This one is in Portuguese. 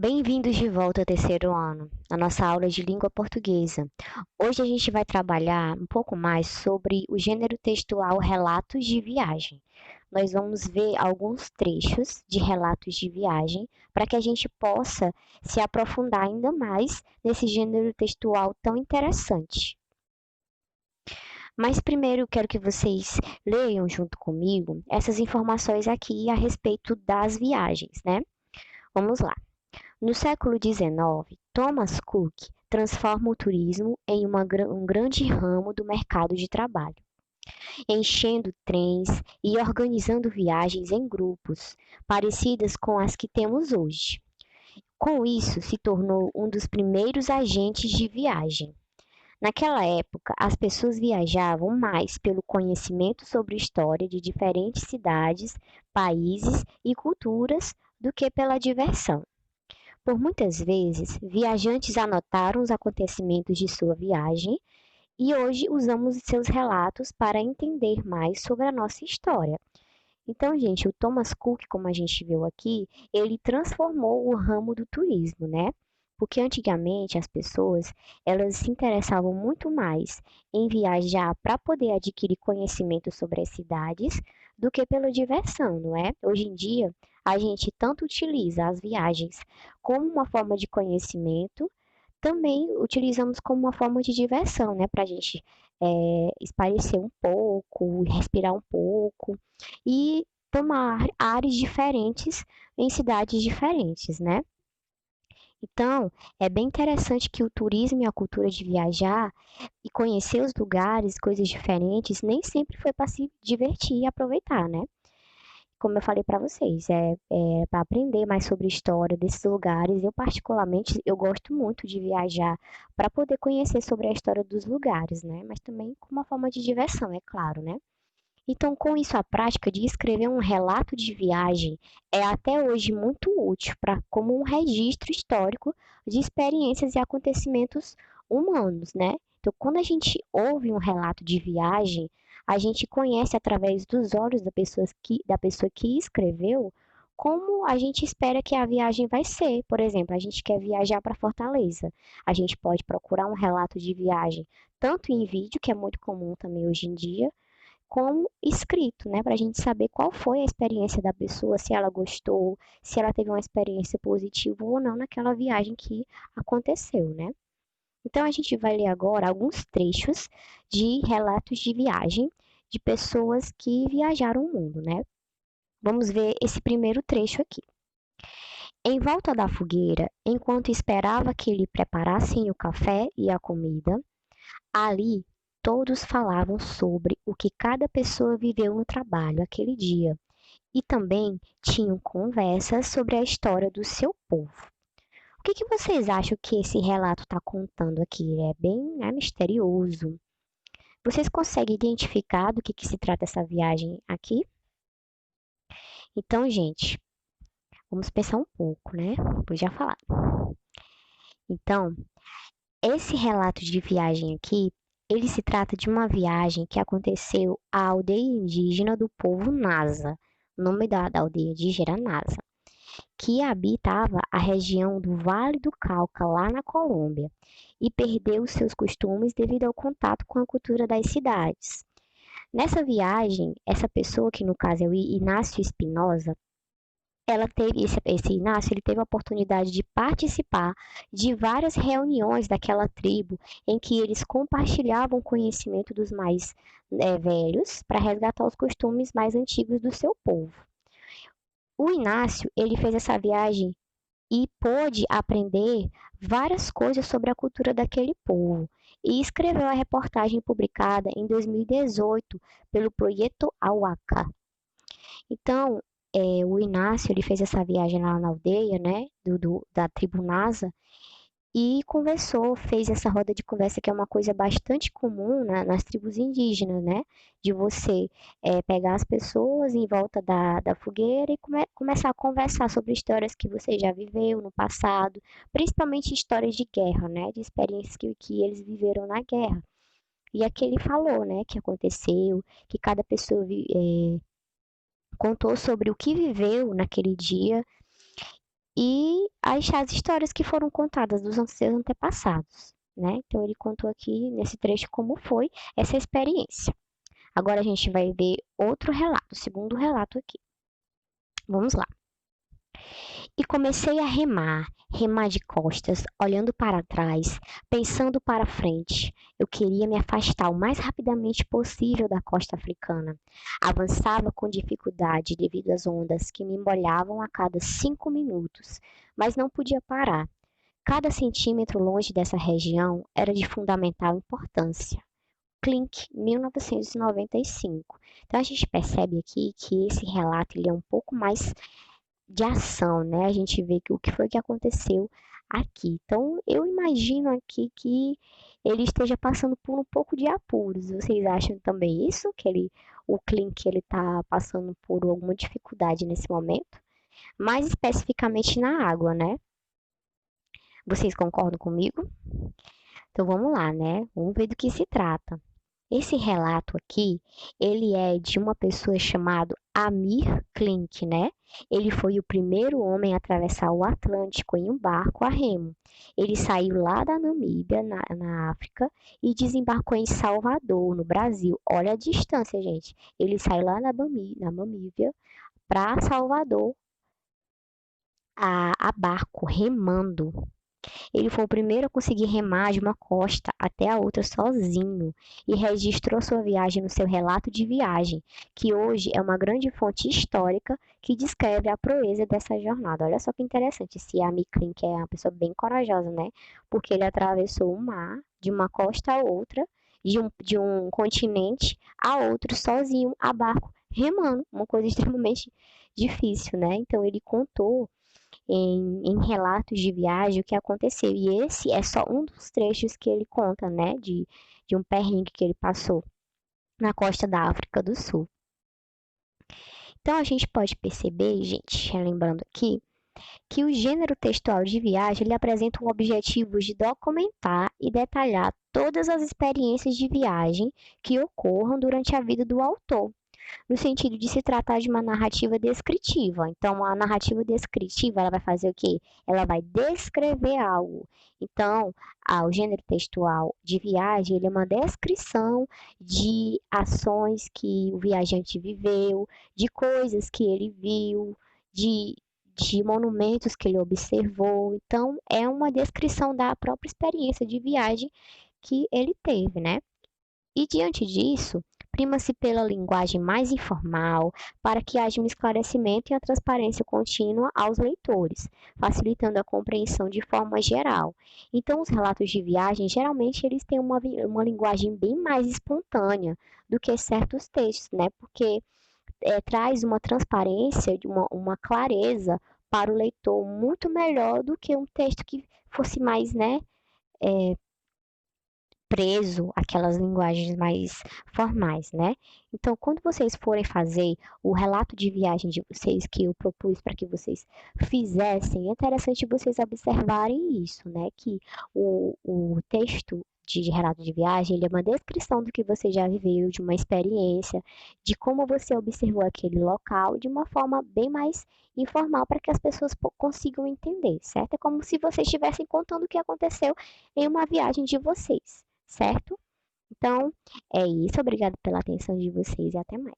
Bem-vindos de volta ao terceiro ano, na nossa aula de língua portuguesa. Hoje a gente vai trabalhar um pouco mais sobre o gênero textual relatos de viagem. Nós vamos ver alguns trechos de relatos de viagem para que a gente possa se aprofundar ainda mais nesse gênero textual tão interessante. Mas primeiro eu quero que vocês leiam junto comigo essas informações aqui a respeito das viagens, né? Vamos lá. No século XIX, Thomas Cook transforma o turismo em um grande ramo do mercado de trabalho, enchendo trens e organizando viagens em grupos, parecidas com as que temos hoje. Com isso, se tornou um dos primeiros agentes de viagem. Naquela época, as pessoas viajavam mais pelo conhecimento sobre a história de diferentes cidades, países e culturas do que pela diversão. Por muitas vezes, viajantes anotaram os acontecimentos de sua viagem e hoje usamos seus relatos para entender mais sobre a nossa história. Então, gente, o Thomas Cook, como a gente viu aqui, ele transformou o ramo do turismo, né? Porque antigamente as pessoas, elas se interessavam muito mais em viajar para poder adquirir conhecimento sobre as cidades do que pela diversão, não é? Hoje em dia, a gente tanto utiliza as viagens como uma forma de conhecimento, também utilizamos como uma forma de diversão, né? Para a gente espairecer um pouco, respirar um pouco e tomar ares diferentes em cidades diferentes, né? Então, é bem interessante que o turismo e a cultura de viajar e conhecer os lugares, coisas diferentes, nem sempre foi para se divertir e aproveitar, né? Como eu falei para vocês, é para aprender mais sobre a história desses lugares. Eu, particularmente, eu gosto muito de viajar para poder conhecer sobre a história dos lugares, né? Mas também com uma forma de diversão, é claro, né? Então, com isso, a prática de escrever um relato de viagem é até hoje muito útil como um registro histórico de experiências e acontecimentos humanos, né? Então, quando a gente ouve um relato de viagem, a gente conhece através dos olhos da pessoa que escreveu como a gente espera que a viagem vai ser. Por exemplo, a gente quer viajar para Fortaleza. A gente pode procurar um relato de viagem, tanto em vídeo, que é muito comum também hoje em dia, como escrito, né? Para a gente saber qual foi a experiência da pessoa, se ela gostou, se ela teve uma experiência positiva ou não naquela viagem que aconteceu, né? Então a gente vai ler agora alguns trechos de relatos de viagem de pessoas que viajaram o mundo, né? Vamos ver esse primeiro trecho aqui. Em volta da fogueira, enquanto esperava que lhe preparassem o café e a comida, ali todos falavam sobre o que cada pessoa viveu no trabalho aquele dia e também tinham conversas sobre a história do seu povo. O que vocês acham que esse relato está contando aqui? É bem misterioso. Vocês conseguem identificar do que se trata essa viagem aqui? Então, gente, vamos pensar um pouco, né? Vou já falar. Então, esse relato de viagem aqui, ele se trata de uma viagem que aconteceu à aldeia indígena do povo Nasa. O nome da aldeia indígena era Nasa, que habitava a região do Vale do Cauca, lá na Colômbia, e perdeu seus costumes devido ao contato com a cultura das cidades. Nessa viagem, essa pessoa, que no caso é o Inácio Espinosa, ela teve esse Inácio, ele teve a oportunidade de participar de várias reuniões daquela tribo em que eles compartilhavam conhecimento dos mais velhos para resgatar os costumes mais antigos do seu povo. O Inácio, ele fez essa viagem e pôde aprender várias coisas sobre a cultura daquele povo e escreveu a reportagem publicada em 2018 pelo Projeto Awaka. Então, o Inácio, ele fez essa viagem lá na aldeia, né, da tribo Nasa, e conversou, fez essa roda de conversa que é uma coisa bastante comum, né, nas tribos indígenas, né, de você pegar as pessoas em volta da fogueira e começar a conversar sobre histórias que você já viveu no passado, principalmente histórias de guerra, né, de experiências que eles viveram na guerra. E aqui ele falou, né, que aconteceu, que cada pessoa contou sobre o que viveu naquele dia e as histórias que foram contadas dos seus antepassados, né? Então ele contou aqui nesse trecho como foi essa experiência. Agora a gente vai ver outro relato, o segundo relato aqui. Vamos lá. E comecei a remar, remar de costas, olhando para trás, pensando para frente. Eu queria me afastar o mais rapidamente possível da costa africana. Avançava com dificuldade devido às ondas que me molhavam a cada 5 minutos, mas não podia parar. Cada centímetro longe dessa região era de fundamental importância. Klink, 1995. Então a gente percebe aqui que esse relato ele é um pouco mais de ação, né? A gente vê que o que foi que aconteceu aqui. Então, eu imagino aqui que ele esteja passando por um pouco de apuros. Vocês acham também isso? Que o Klink, ele está passando por alguma dificuldade nesse momento? Mais especificamente na água, né? Vocês concordam comigo? Então vamos lá, né? Vamos ver do que se trata. Esse relato aqui, ele é de uma pessoa chamada Amir Klink, né? Ele foi o primeiro homem a atravessar o Atlântico em um barco a remo. Ele saiu lá da Namíbia, na África, e desembarcou em Salvador, no Brasil. Olha a distância, gente. Ele saiu lá na Namíbia para Salvador a barco, remando. Ele foi o primeiro a conseguir remar de uma costa até a outra sozinho e registrou sua viagem no seu relato de viagem, que hoje é uma grande fonte histórica que descreve a proeza dessa jornada. Olha só que interessante, esse Amy Klink é uma pessoa bem corajosa, né? Porque ele atravessou o mar de uma costa a outra, de um continente a outro sozinho, a barco, remando, uma coisa extremamente difícil, né? Então ele contou em relatos de viagem o que aconteceu. E esse é só um dos trechos que ele conta, né? De um perrengue que ele passou na costa da África do Sul. Então a gente pode perceber, gente, lembrando aqui, que o gênero textual de viagem ele apresenta um objetivo de documentar e detalhar todas as experiências de viagem que ocorram durante a vida do autor, no sentido de se tratar de uma narrativa descritiva. Então, a narrativa descritiva, ela vai fazer o quê? Ela vai descrever algo. Então, o gênero textual de viagem, ele é uma descrição de ações que o viajante viveu, de coisas que ele viu, de, de monumentos que ele observou. Então, é uma descrição da própria experiência de viagem que ele teve, né? E diante disso, prima-se pela linguagem mais informal, para que haja um esclarecimento e a transparência contínua aos leitores, facilitando a compreensão de forma geral. Então, os relatos de viagem, geralmente, eles têm uma linguagem bem mais espontânea do que certos textos, né? Porque traz uma transparência, uma clareza para o leitor muito melhor do que um texto que fosse mais, né, preso àquelas linguagens mais formais, né? Então, quando vocês forem fazer o relato de viagem de vocês, que eu propus para que vocês fizessem, é interessante vocês observarem isso, né? Que o texto de relato de viagem, ele é uma descrição do que você já viveu, de uma experiência, de como você observou aquele local, de uma forma bem mais informal para que as pessoas consigam entender, certo? É como se vocês estivessem contando o que aconteceu em uma viagem de vocês, certo? Então, é isso. Obrigado pela atenção de vocês e até mais.